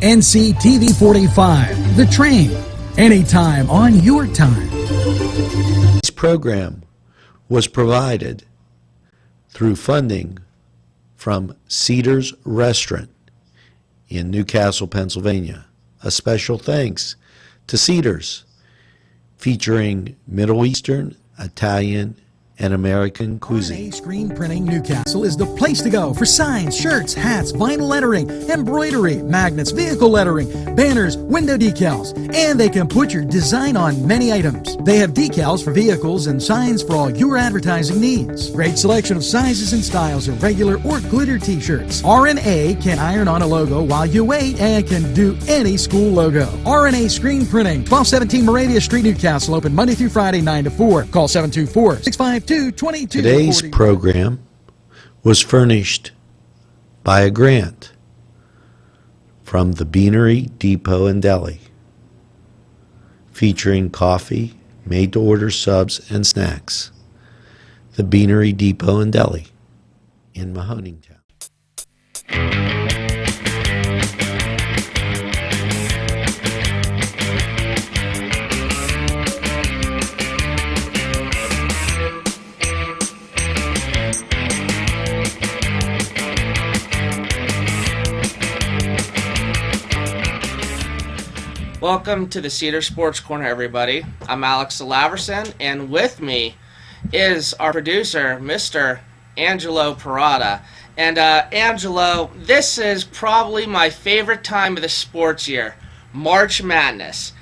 NCTV45, The Train, anytime on your time. This program was provided through funding from Cedars Restaurant in Newcastle, Pennsylvania. A special thanks to Cedars, featuring Middle Eastern, Italian, and American cuisine. Screen Printing Newcastle is the place to go for signs, shirts, hats, vinyl lettering, embroidery, magnets, vehicle lettering, banners, window decals, and they can put your design on many items. They have decals for vehicles and signs for all your advertising needs. Great selection of sizes and styles of regular or glitter t-shirts. R&A can iron on a logo while you wait and can do any school logo. R&A Screen Printing, 1217 Moravia Street, Newcastle, open Monday through Friday, 9 to 4. Call 724-652-2240. Today's program was furnished by a grant from the Beanery Depot and Deli, featuring coffee, made-to-order subs, and snacks. The Beanery Depot and Deli in Mahoningtown. Welcome to the Cedars Sports Corner, everybody. I'm Alex Laverson, and with me is our producer, Mr. Angelo Parada. And Angelo, this is probably my favorite time of the sports year, March Madness.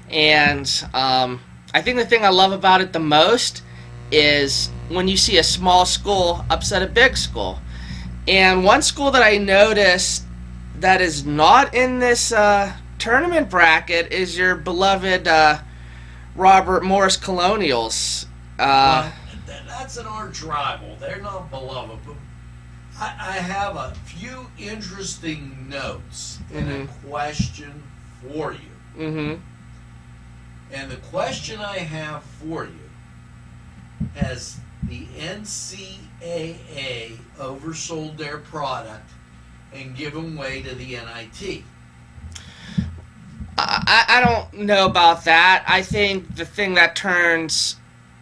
And I think the thing I love about it the most is when you see a small school upset a big school. And one school that I noticed that is not in this tournament bracket is your beloved Robert Morris Colonials. That's an arch rival. They're not beloved, but I have a few interesting notes and a question for you. And the question I have for you: has the NCAA oversold their product and given way to the NIT? I don't know about that. I think the thing that turns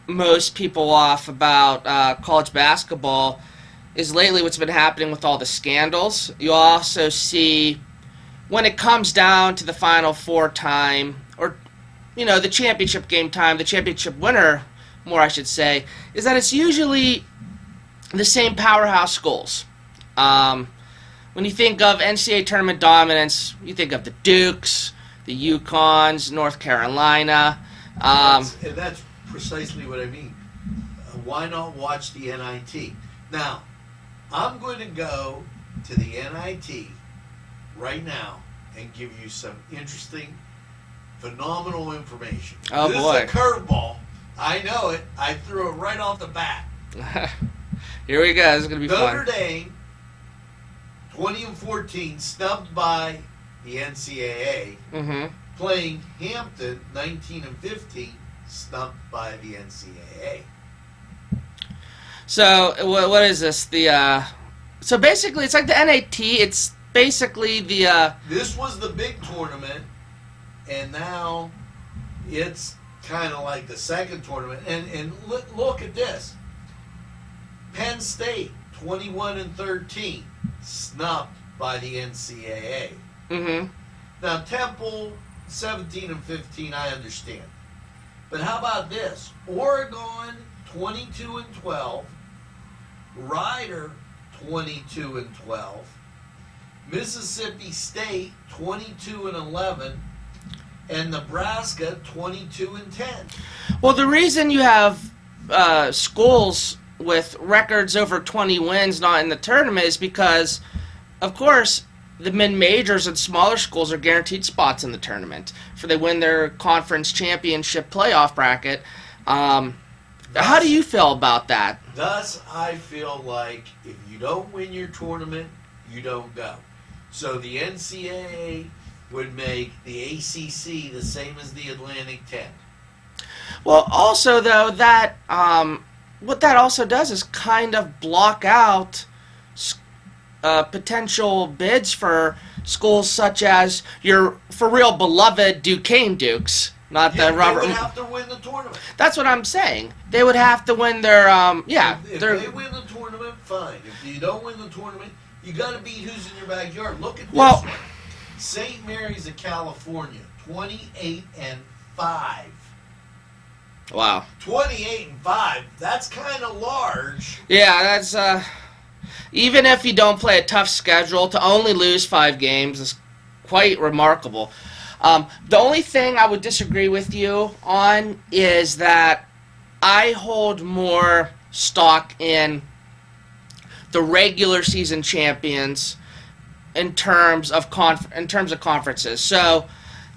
most people off about college basketball is lately what's been happening with all the scandals. You also see when it comes down to the Final Four time, or the championship game time, the championship winner, more I should say, is that it's usually the same powerhouse schools. When you think of NCAA tournament dominance, you think of the Dukes, the UConns, North Carolina. That's precisely what I mean. Why not watch the NIT? Now, I'm going to go to the NIT right now and give you some interesting, phenomenal information. Oh, this boy. is a curveball. I know it. I threw it right off the bat. Here we go. This is going to be fun. Notre Dame, 20-14, snubbed by the NCAA, playing Hampton, 19-15, snubbed by the NCAA. So what is this? So basically, it's like the NAT. It's basically the. This was the big tournament, and now it's kind of like the second tournament. And look at this: Penn State, 21-13, snubbed by the NCAA. Now Temple, 17-15, I understand. But how about this? Oregon, 22-12. Rider, 22-12. Mississippi State, 22-11. And Nebraska, 22-10. Well, the reason you have schools with records over 20 wins not in the tournament is because, of course, the mid-majors and smaller schools are guaranteed spots in the tournament for they win their conference championship playoff bracket. How do you feel about that? Thus, I feel like if you don't win your tournament, you don't go. So the NCAA would make the ACC the same as the Atlantic 10. Well, also, though, that what that also does is kind of block out potential bids for schools such as your for real beloved Duquesne Dukes, not the Robert. They would have to win the tournament. That's what I'm saying. They would have to win their If they win the tournament, fine. If you don't win the tournament, you got to beat who's in your backyard. Look at this one. St. Mary's of California, 28-5. Wow. 28-5. That's kind of large. Yeah, that's even if you don't play a tough schedule, to only lose 5 games is quite remarkable. The only thing I would disagree with you on is that I hold more stock in the regular season champions in terms of conferences. So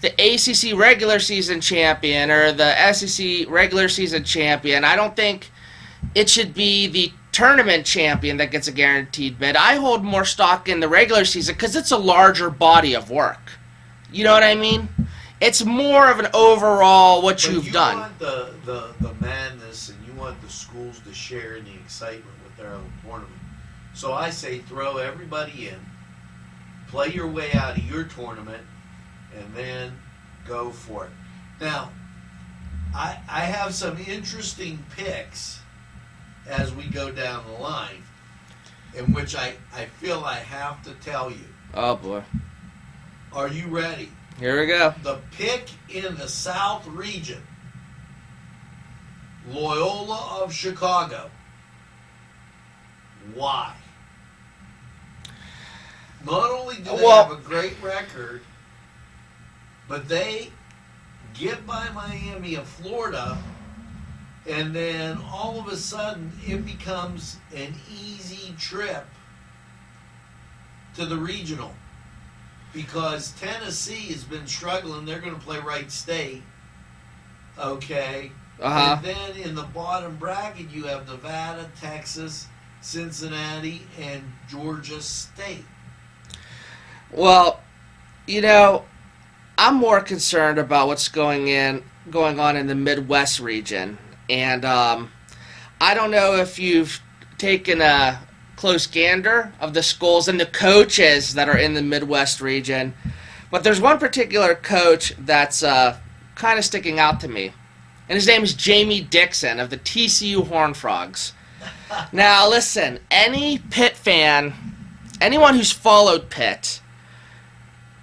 the ACC regular season champion or the SEC regular season champion, I don't think it should be the tournament champion that gets a guaranteed bid. I hold more stock in the regular season because it's a larger body of work. You know what I mean? It's more of an overall what you've done. You want the madness, and you want the schools to share in the excitement with their own tournament. So I say throw everybody in, play your way out of your tournament, and then go for it. Now, I have some interesting picks as we go down the line, in which I feel I have to tell you. Oh, boy. Are you ready? Here we go. The pick in the South region, Loyola of Chicago. Why? Not only do they have a great record, but they get by Miami of Florida, and then all of a sudden it becomes an easy trip to the regional. Because Tennessee has been struggling. They're going to play Wright State. Okay. And then in the bottom bracket, you have Nevada, Texas, Cincinnati, and Georgia State. Well, you know, I'm more concerned about what's going on in the Midwest region. And I don't know if you've taken a close gander of the schools and the coaches that are in the Midwest region, but there's one particular coach that's kind of sticking out to me, and his name is Jamie Dixon of the TCU Horned Frogs. Now listen, any Pitt fan, anyone who's followed Pitt,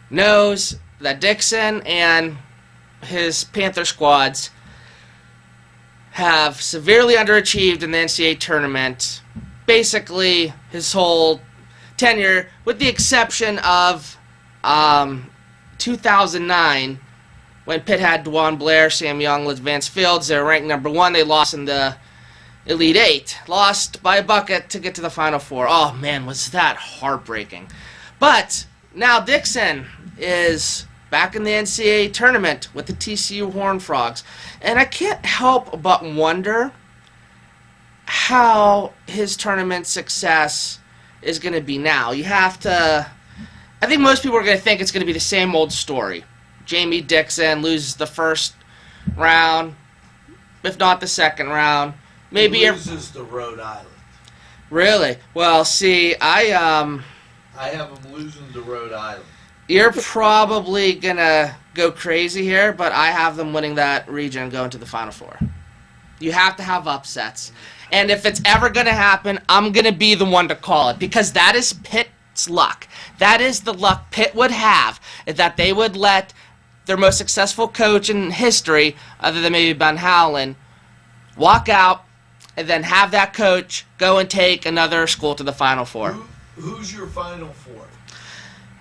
knows that Dixon and his Panther squads have severely underachieved in the NCAA tournament basically his whole tenure, with the exception of 2009, when Pitt had DeJuan Blair, Sam Young, Vance Fields. They were ranked number 1. They lost in the Elite Eight. Lost by a bucket to get to the Final Four. Oh, man, was that heartbreaking. But now Dixon is back in the NCAA tournament with the TCU Horned Frogs. And I can't help but wonder how his tournament success is going to be now. You have to... I think most people are going to think it's going to be the same old story. Jamie Dixon loses the first round, if not the second round. Maybe he loses to Rhode Island. Really? Well, see, I have him losing to Rhode Island. You're probably going to go crazy here, but I have them winning that region and going to the Final Four. You have to have upsets. And if it's ever going to happen, I'm going to be the one to call it, because that is Pitt's luck. That is the luck Pitt would have, is that they would let their most successful coach in history, other than maybe Ben Howland, walk out and then have that coach go and take another school to the Final Four. Who's your Final Four?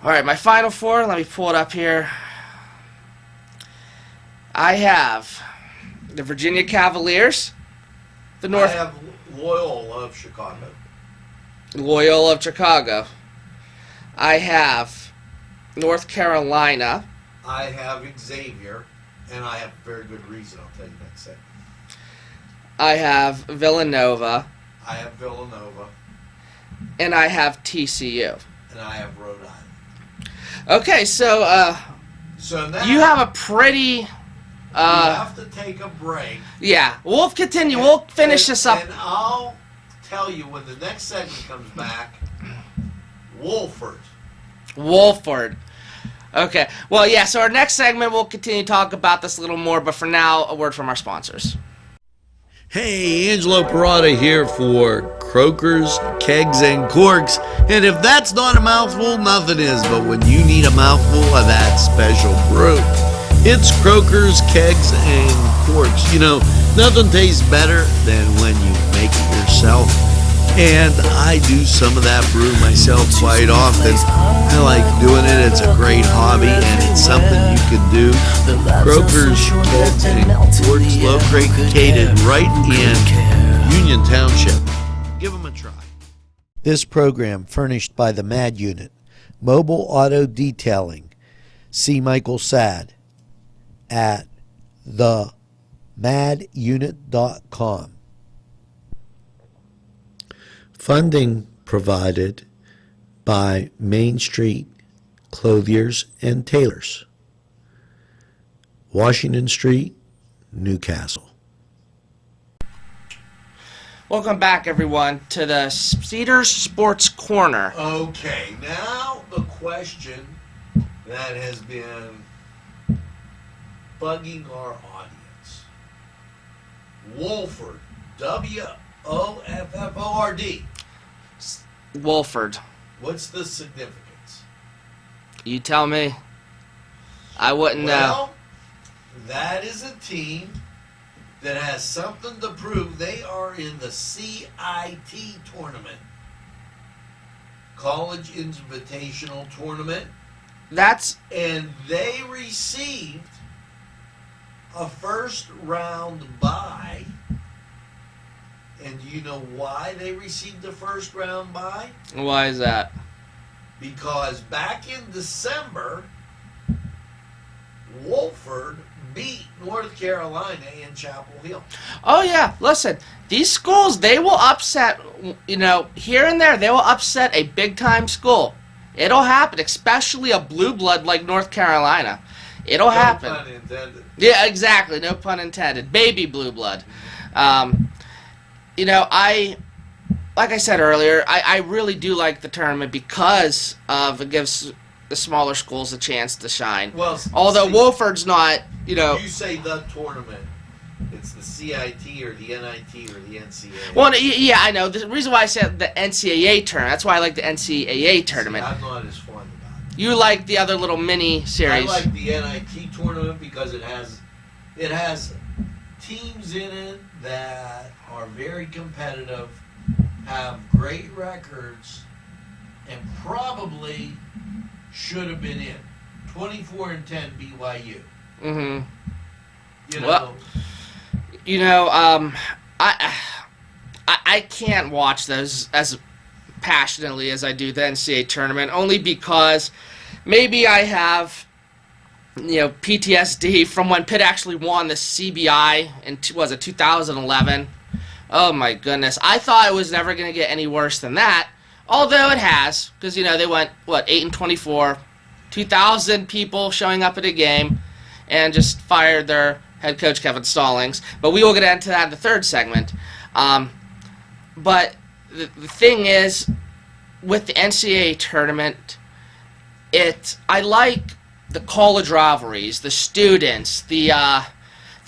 All right, my Final Four, let me pull it up here. I have the Virginia Cavaliers, the North... I have Loyola of Chicago. Loyola of Chicago. I have North Carolina. I have Xavier, and I have very good reason. I'll tell you next second. I have Villanova. I have Villanova. And I have TCU. And I have Rhode Island. Okay, so now you have a pretty... we have to take a break. Yeah, we'll continue. We'll finish this up. And I'll tell you when the next segment comes back Wolford. Wolford. Okay. Well, yeah, so our next segment, we'll continue to talk about this a little more, but for now, a word from our sponsors. Hey, Angelo Parada here for Croakers, Kegs, and Corks. And if that's not a mouthful, nothing is. But when you need a mouthful of that special brew, it's Croakers, Kegs, and Corks. You know, nothing tastes better than when you make it yourself. And I do some of that brew myself quite often. I like doing it. It's a great hobby, and it's something you can do. Croakers, Kegs, and Corks, located right in Union Township. Give them a try. This program furnished by the MAD Unit, Mobile Auto Detailing. See Michael Sad at themadyunit.com. Funding provided by Main Street Clothiers and Tailors, Washington Street, Newcastle. Welcome back, everyone, to the Cedars Sports Corner. Okay, now the question that has been bugging our audience. Wolford, Wofford. Wolford. What's the significance? You tell me. I wouldn't know. Well, that is a team that has something to prove. They are in the CIT tournament, College Invitational Tournament, and they received a first round bye. And do you know why they received the first round bye? Why is that? Because back in December, Wolford beat North Carolina in Chapel Hill. Oh, yeah. Listen, these schools, they will upset, here and there, they will upset a big-time school. It'll happen, especially a blue blood like North Carolina. It'll happen. No pun intended. Yeah, exactly. No pun intended. Baby blue blood. Like I said earlier, I really do like the tournament because it gives the smaller schools a chance to shine. Well, although Wolford's not, You say the tournament. It's the CIT or the NIT or the NCAA. Well, yeah, I know. The reason why I said the NCAA tournament, that's why I like the NCAA tournament. See, I'm not as fond about it. You like the other little mini series. I like the NIT tournament because it has teams in it that are very competitive, have great records, and probably should have been in. 24-10 BYU. Mm-hmm. I can't watch those as passionately as I do the NCAA tournament, only because maybe I have PTSD from when Pitt actually won the CBI in 2011. Oh my goodness, I thought it was never going to get any worse than that, although it has, because they went 8-24, 2,000 people showing up at a game, and just fired their head coach Kevin Stallings. But we will get into that in the third segment. But the thing is, with the NCAA tournament, I like the college rivalries, the students, the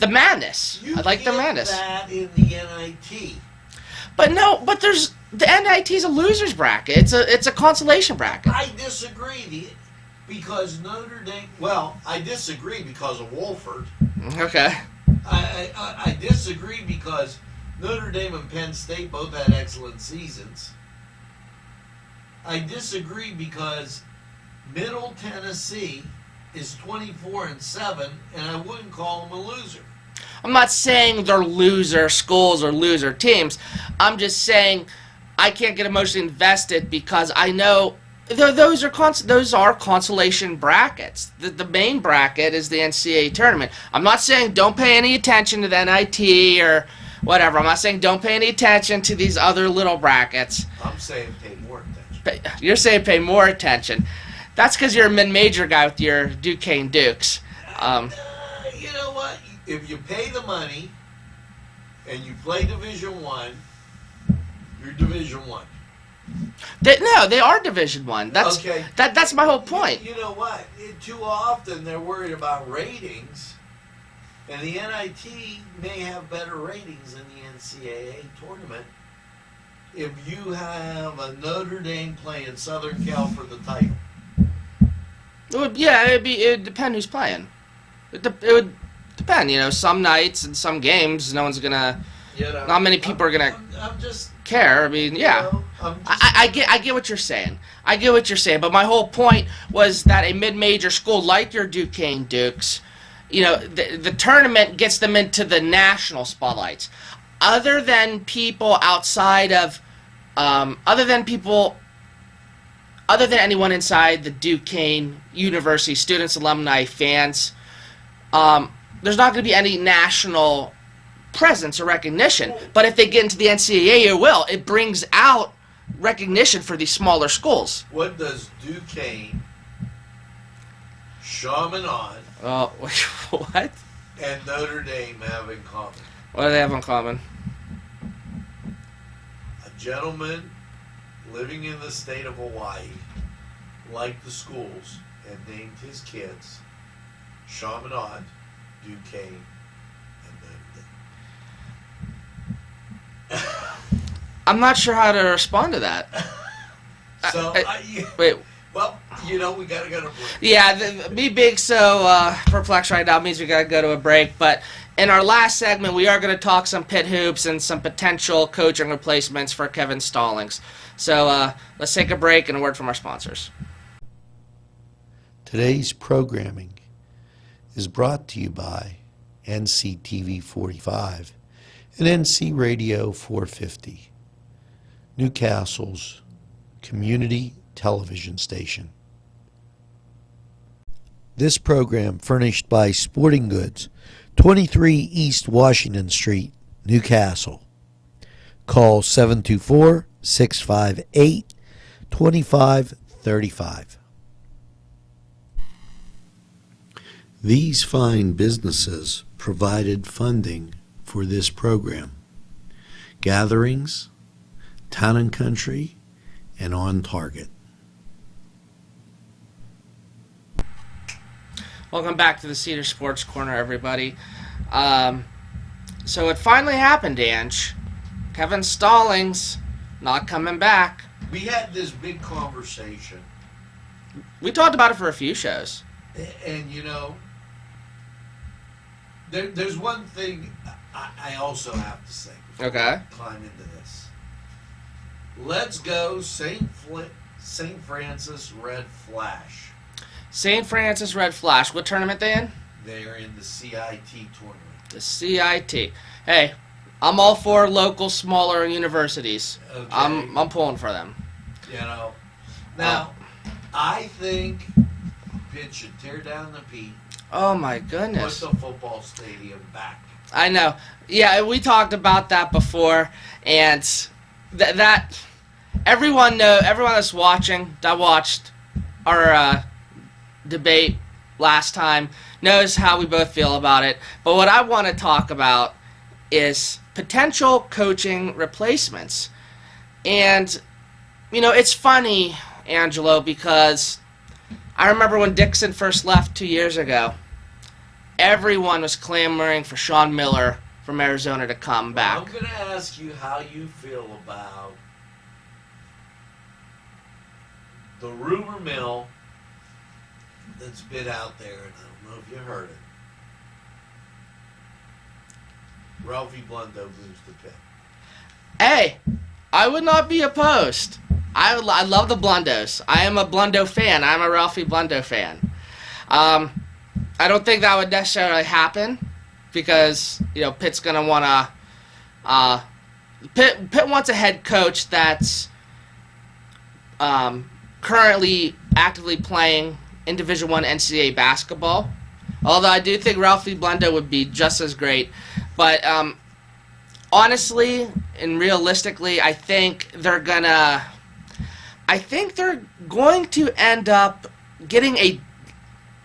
madness. I like the madness. You get that in the NIT. But there's the NIT is a losers bracket. It's a consolation bracket. I disagree. Because Notre Dame. Well, I disagree because of Wolford. Okay. I disagree because Notre Dame and Penn State both had excellent seasons. I disagree because Middle Tennessee is 24-7, and I wouldn't call them a loser. I'm not saying they're loser schools or loser teams. I'm just saying I can't get emotionally invested because I know those are consolation brackets. The main bracket is the NCAA tournament. I'm not saying don't pay any attention to the NIT or whatever. I'm not saying don't pay any attention to these other little brackets. I'm saying pay more attention. You're saying pay more attention. That's because you're a mid-major guy with your Duquesne Dukes. You know what? If you pay the money and you play Division I, you're Division I. No, they are Division One. That's Okay. That's my whole point. You know what? Too often they're worried about ratings, and the NIT may have better ratings than the NCAA tournament. If you have a Notre Dame playing Southern Cal for the title, It'd depend who's playing. It would depend. Some nights and some games, no one's gonna. Not many people are gonna I'm just care. I mean, yeah. I'm just, I get what you're saying. I get what you're saying, but my whole point was that a mid-major school like your Duquesne Dukes, the tournament gets them into the national spotlights. Other than people outside of, other than anyone inside the Duquesne University, students, alumni, fans, there's not going to be any national presence or recognition. But if they get into the NCAA, it brings out recognition for these smaller schools. what does Duquesne, Chaminade, What? and Notre Dame have in common? What do they have in common? A gentleman living in the state of Hawaii liked the schools and named his kids Chaminade, Duquesne, and Notre Dame. I'm not sure how to respond to that. So, Wait. well, we got to go to break. Yeah, me being so perplexed right now means we got to go to a break. But in our last segment, we are going to talk some pit hoops and some potential coaching replacements for Kevin Stallings. So let's take a break and a word from our sponsors. Today's programming is brought to you by NCTV45 and NC Radio 450, Newcastle's community television station. This program furnished by Sporting Goods, 23 East Washington Street, Newcastle. Call 724-658-2535. These fine businesses provided funding for this program. Gatherings, Town and Country, and On Target. Welcome back to the Cedars Sports Corner, everybody. So it finally happened, Ange. Kevin Stallings not coming back. We had this big conversation, We talked about it for a few shows. and there's one thing I also have to say before Okay. we climb into this. Let's go St. Francis Red Flash. St. Francis Red Flash. What tournament they in? They're in the CIT tournament. The CIT. Hey, I'm all for local, smaller universities. Okay. I'm pulling for them. Now, I think Pitt should tear down the Pete, Oh my put goodness. the football stadium back. I know. Yeah, we talked about that before, and that everyone that's watching, that watched our debate last time, knows how we both feel about it. But what I want to talk about is potential coaching replacements. And, it's funny, Angelo, because I remember when Dixon first left 2 years ago, everyone was clamoring for Sean Miller from Arizona to come back. I'm going to ask you how you feel about the rumor mill that's been out there, and I don't know if you heard it. Ralphie Blundo moves to Pitt. Hey, I would not be opposed. I love the Blundos. I am a Blundo fan. I'm a Ralphie Blundo fan. I don't think that would necessarily happen because Pitt's gonna wanna. Pitt wants a head coach that's currently actively playing in Division I NCAA basketball. Although I do think Ralphie Blundo would be just as great, but honestly and realistically, I think they're going to end up getting a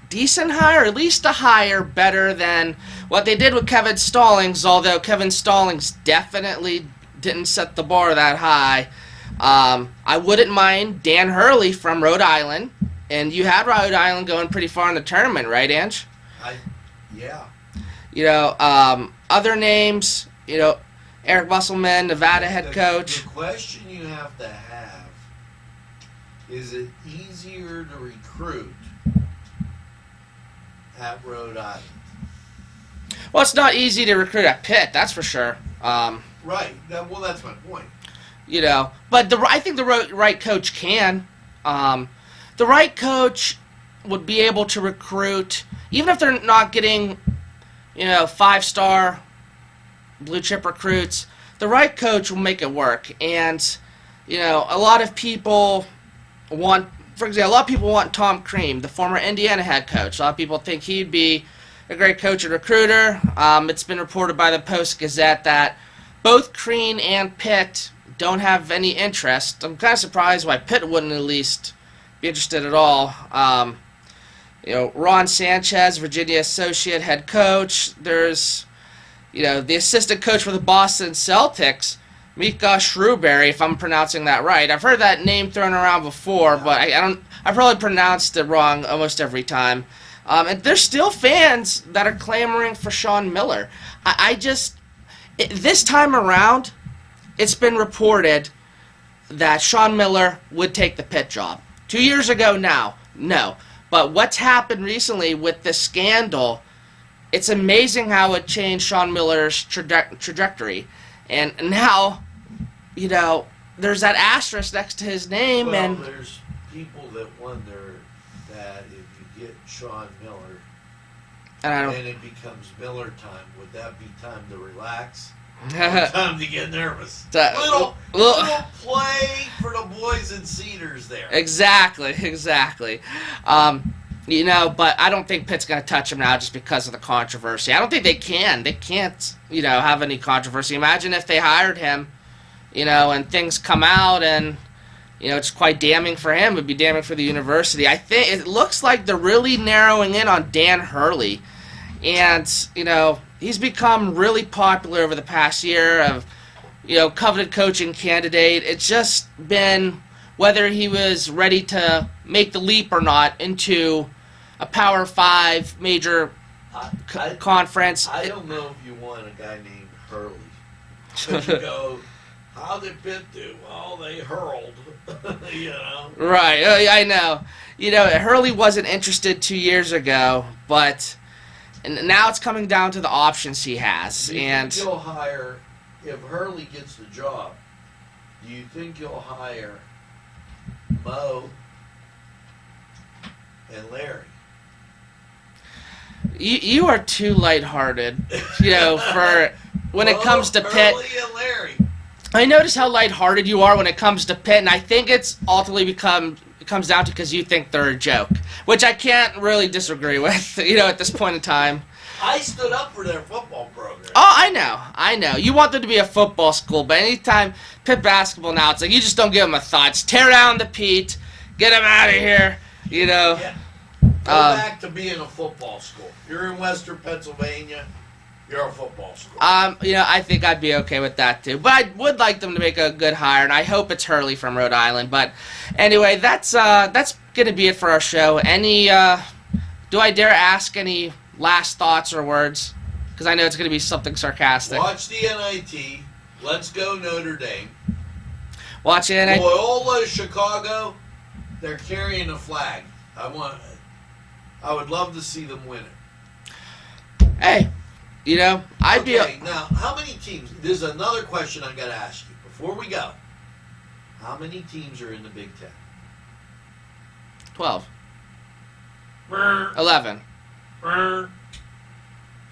decent hire, at least a hire better than what they did with Kevin Stallings, although Kevin Stallings definitely didn't set the bar that high. I wouldn't mind Dan Hurley from Rhode Island, and you had Rhode Island going pretty far in the tournament, right, Ange? Yeah. You know, other names, you know, Eric Musselman, Nevada head coach. The question you have to have, is it easier to recruit at Rhode Island? Well, it's not easy to recruit at Pitt, that's for sure. Right. Well, that's my point. You know, but I think the right coach can. The right coach would be able to recruit, even if they're not getting, you know, 5-star blue chip recruits. The right coach will make it work. And, you know, a lot of people want, for example, a lot of people want Tom Crean, the former Indiana head coach. A lot of people think he'd be a great coach and recruiter. It's been reported by the Post-Gazette that both Crean and Pitt don't have any interest. I'm kind of surprised why Pitt wouldn't at least be interested at all. You know, Ron Sanchez, Virginia associate head coach. There's, you know, the assistant coach for the Boston Celtics, Mika Shrewberry, if I'm pronouncing that right. I've heard that name thrown around before, but I probably pronounced it wrong almost every time. And there's still fans that are clamoring for Sean Miller. This time around, it's been reported that Sean Miller would take the Pitt job. 2 years ago now, no. But what's happened recently with this scandal, it's amazing how it changed Sean Miller's trajectory. And now, you know, there's that asterisk next to his name. Well, and there's people that wonder that if you get Sean Miller and it becomes Miller time, would that be time to relax? Time to get nervous. Little play for the boys in Cedars there. Exactly. You know, but I don't think Pitt's going to touch him now just because of the controversy. I don't think they can. They can't, you know, have any controversy. Imagine if they hired him, you know, and things come out and, you know, it's quite damning for him. It would be damning for the university. I think it looks like they're really narrowing in on Dan Hurley. And, you know, he's become really popular over the past year of, you know, coveted coaching candidate. It's just been whether he was ready to make the leap or not into a Power 5 major conference. I don't know if you want a guy named Hurley. But you go, how did Pitt do? Well, they hurled, you know. Right, I know. You know, Hurley wasn't interested 2 years ago, but now it's coming down to the options he has. Do you and think he'll hire, if Hurley gets the job, do you think he'll hire Mo and Larry? You are too lighthearted, you know, for when it comes to Pitt. Hurley and Larry. I notice how lighthearted you are when it comes to Pitt, and I think it's ultimately comes down to because you think they're a joke, which I can't really disagree with, you know, at this point in time. I stood up for their football program. Oh, I know. You want them to be a football school, but anytime Pitt basketball now, it's like you just don't give them a thought. Just tear down the Pete, get them out of here, you know. Yeah. Go back to being a football school. You're in Western Pennsylvania. You're a football school. You know, I think I'd be okay with that too. But I would like them to make a good hire, and I hope it's Hurley from Rhode Island. But anyway, that's gonna be it for our show. Any do I dare ask any last thoughts or words? Because I know it's gonna be something sarcastic. Watch the NIT. Let's go Notre Dame. Watch the NIT. Loyola Chicago. They're carrying a flag. I would love to see them win it. Hey. You know, I'd be... Now, how many teams... There's another question I got to ask you. Before we go, how many teams are in the Big Ten? 12. 11.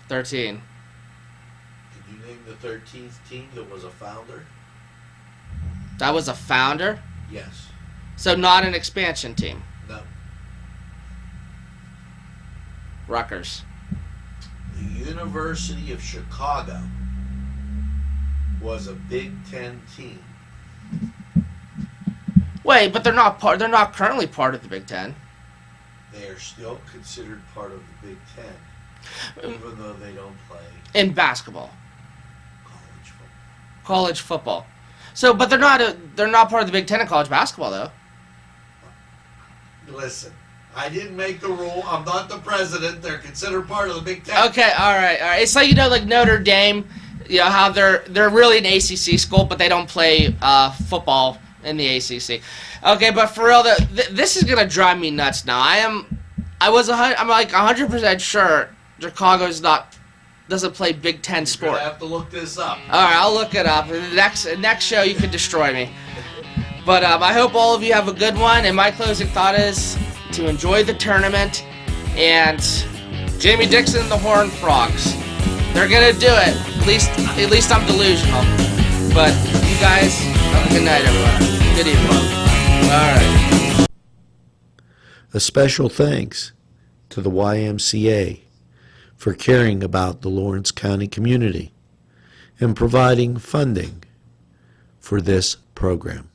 13. Can you name the 13th team that was a founder? That was a founder? Yes. So not an expansion team? No. Rutgers. The University of Chicago was a Big Ten team. Wait, but they're not currently part of the Big Ten. They are still considered part of the Big Ten, even though they don't play in basketball. college football. College football. So, but they're not part of the Big Ten in college basketball, though. Listen, I didn't make the rule. I'm not the president. They're considered part of the Big Ten. Okay, all right. It's like, like Notre Dame, how they're really an ACC school, but they don't play football in the ACC. Okay, but for real, this is gonna drive me nuts now. I'm like 100% sure Chicago's doesn't play Big Ten sport. I have to look this up. All right, I'll look it up. Next show, you can destroy me. But I hope all of you have a good one. And my closing thought is to enjoy the tournament. And Jamie Dixon and the Horned Frogs, they're gonna do it. At least I'm delusional. But you guys have a good night, everyone. Good evening. All right. A special thanks to the YMCA for caring about the Lawrence County community and providing funding for this program.